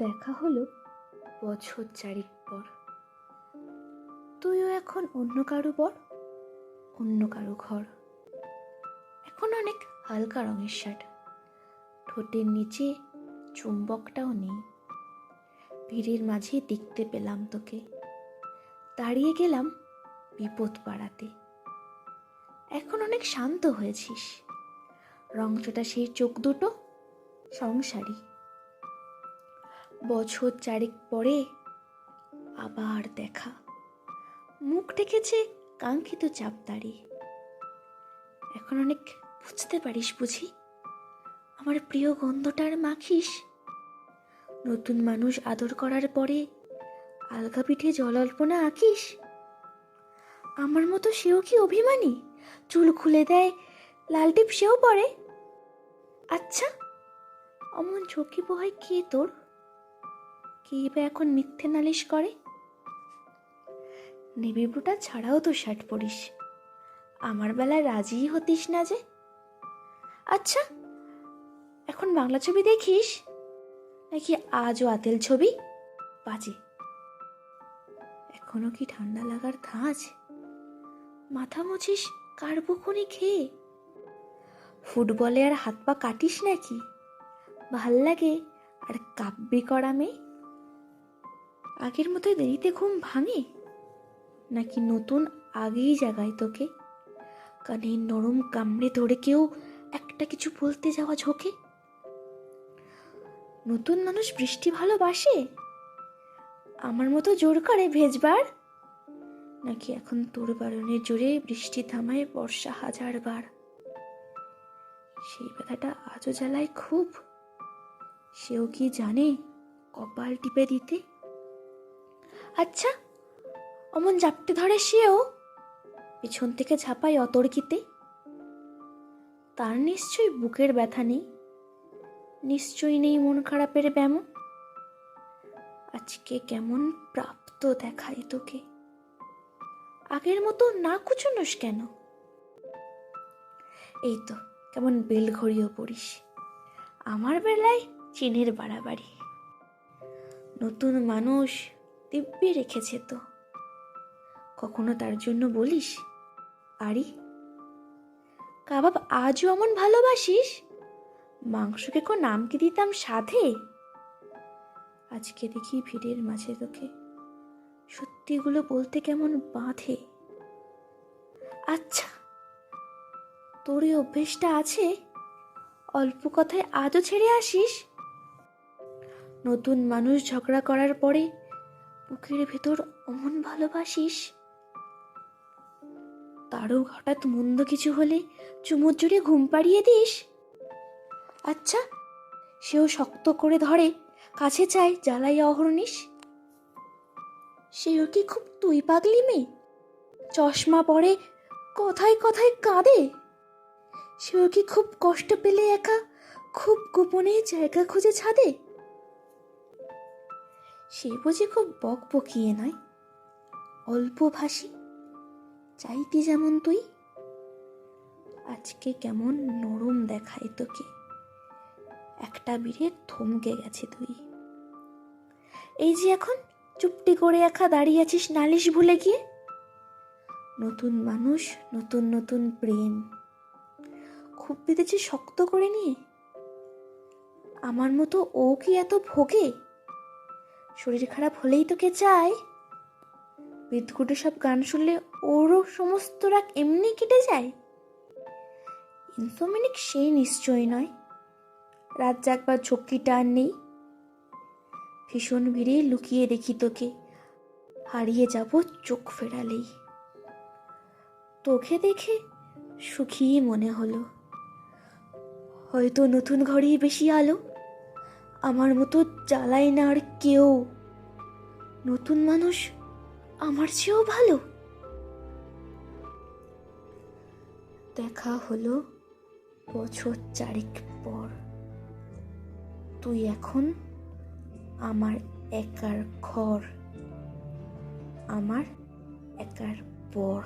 দেখা হলো বছর চারেক পর। তুইও এখন অন্য কারো পর, অন্য কারো ঘর। এখন অনেক হালকা রঙের শার্ট, ঠোঁটের নিচে চুম্বকটাও নেই। ভিড়ের মাঝে দেখতে পেলাম তোকে, দাঁড়িয়ে গেলাম বিপদ পাড়াতে। এখন অনেক শান্ত হয়েছিস, রংচটা সেই চোখ দুটো সংসারী। বছর চারেক পরে আবার দেখা, মুখ ডেকেছে কাঙ্ক্ষিত চাপদাড়ি। এখন অনেক বুঝতে পারিস বুঝি, আমার প্রিয় গন্ধটার মাখিস। নতুন মানুষ আদর করার পরে আলগা পিঠে জল অল্পনা আঁকিস। আমার মতো সেও কি অভিমানী, চুল খুলে দেয়, লাল টিপ সেও পরে? আচ্ছা, অমন ঝুঁকি পোহায় কে তোর? কে বা এখন মিথ্যে নালিশ করে? নেভি ব্লুটা ছাড়াও তো শার্ট পরিস, আমার বেলায় রাজিই হতিস না যে। আচ্ছা, এখন বাংলা ছবি দেখিস নাকি আজও আতেল ছবি? বাজে। এখনো কি ঠান্ডা লাগার ধাঁচ? মাথা মুছিস কার বকুনি খেয়ে? ফুটবলে আর হাত পা কাটিস নাকি? ভাল লাগে আর কাব্যি করা মেয়ে? আগের মতো দেরিতে ঘুম ভাঙে নাকি নতুন আগেই জাগায় তোকে? কানের নরম কামড়ে ধরে কেউ একটা কিছু বলতে যাওয়া ঝোঁকে? নতুন মানুষ বৃষ্টি ভালোবাসে, আমার মতো জোর করে ভেজবার? নাকি এখন তোর বারণের জোরে বৃষ্টি থামায় বর্ষা হাজারবার? সেই ব্যথাটা আজও জ্বালায় খুব, সেও কি জানে কপাল টিপে দিতে? আচ্ছা, অমন জাপটে ধরে সেও পিছন থেকে ঝাঁপায় অতর্কিতে। তার নিশ্চয়ই বুকের ব্যথা নেই, নিশ্চয়ই নেই মন খারাপের ব্যামো। আজকে কেমন প্রাপ্ত দেখায় তোকে, আগের মতো না কুচুনোস কেন? এই তো কেমন বেল ঘড়িও পড়িস, আমার বেলায় চিনের বাড়াবাড়ি। নতুন মানুষ দিব্যি রেখেছে তো, কখনো তার জন্য বলিস আরি? কাবাব আজও এমন ভালোবাসিস, মাংসকে কো নাম কি দিতাম সাধে? আজকে দেখি ভিড়ের মাঝে তোকে, সত্যিগুলো বলতে কেমন বাঁধে। আচ্ছা, তোর এই অভ্যেসটা আছে, অল্প কথায় আজও ছেড়ে আসিস? নতুন মানুষ ঝগড়া করার পরে বুকের ভেতর অমন ভালোবাসিস? তারও হঠাৎ মন্দ কিছু হলে চুমুর জুড়ে ঘুম পাড়িয়ে দিস? আচ্ছা, সেও শক্ত করে ধরে, কাছে চায়, জ্বালাইয়া অহর্নিশ? সেও কি খুব তুই পাগলি মেয়ে, চশমা পরে, কথায় কথায় কাঁদে? সেও কি খুব কষ্ট পেলে একা, খুব গোপনে জায়গা খুঁজে ছাদে? সে বুঝি খুব বকবকিয়ে নয়, অল্প ভাষী, চাইতি যেমন তুই? আজকে কেমন নরম দেখায় তোকে, একটা বিড়ে থমকে গেছে তুই। এই যে এখন চুপটি করে একা দাঁড়িয়ে আছিস নালিশ ভুলে গিয়ে। নতুন মানুষ, নতুন নতুন প্রেম, খুব বেঁধেছে শক্ত করে নিয়ে। আমার মতো ও কি এত ভোগে? শরীর খারাপ হলেই তোকে চায়? বিদঘুটে সব গান শুনলে ওরও সমস্ত রাগ এমনি কেটে যায়? ইনসোমেনিক সেই নিশ্চয় নয়, রাত জাগবার ঝক্কিটা আর নেই। ভীষণ ভিড়ে লুকিয়ে দেখি তোকে, হারিয়ে যাব চোখ ফেরালেই। তোকে দেখে সুখী মনে হলো, হয়তো নতুন ঘরেই বেশি আলো, আমার মতো জ্বালায় না আর কেউ। নতুন মানুষ আমার চেয়েও ভালো। দেখা হলো বছর চারেক পর, তুই এখন আমার একার ঘর, আমার একার পর।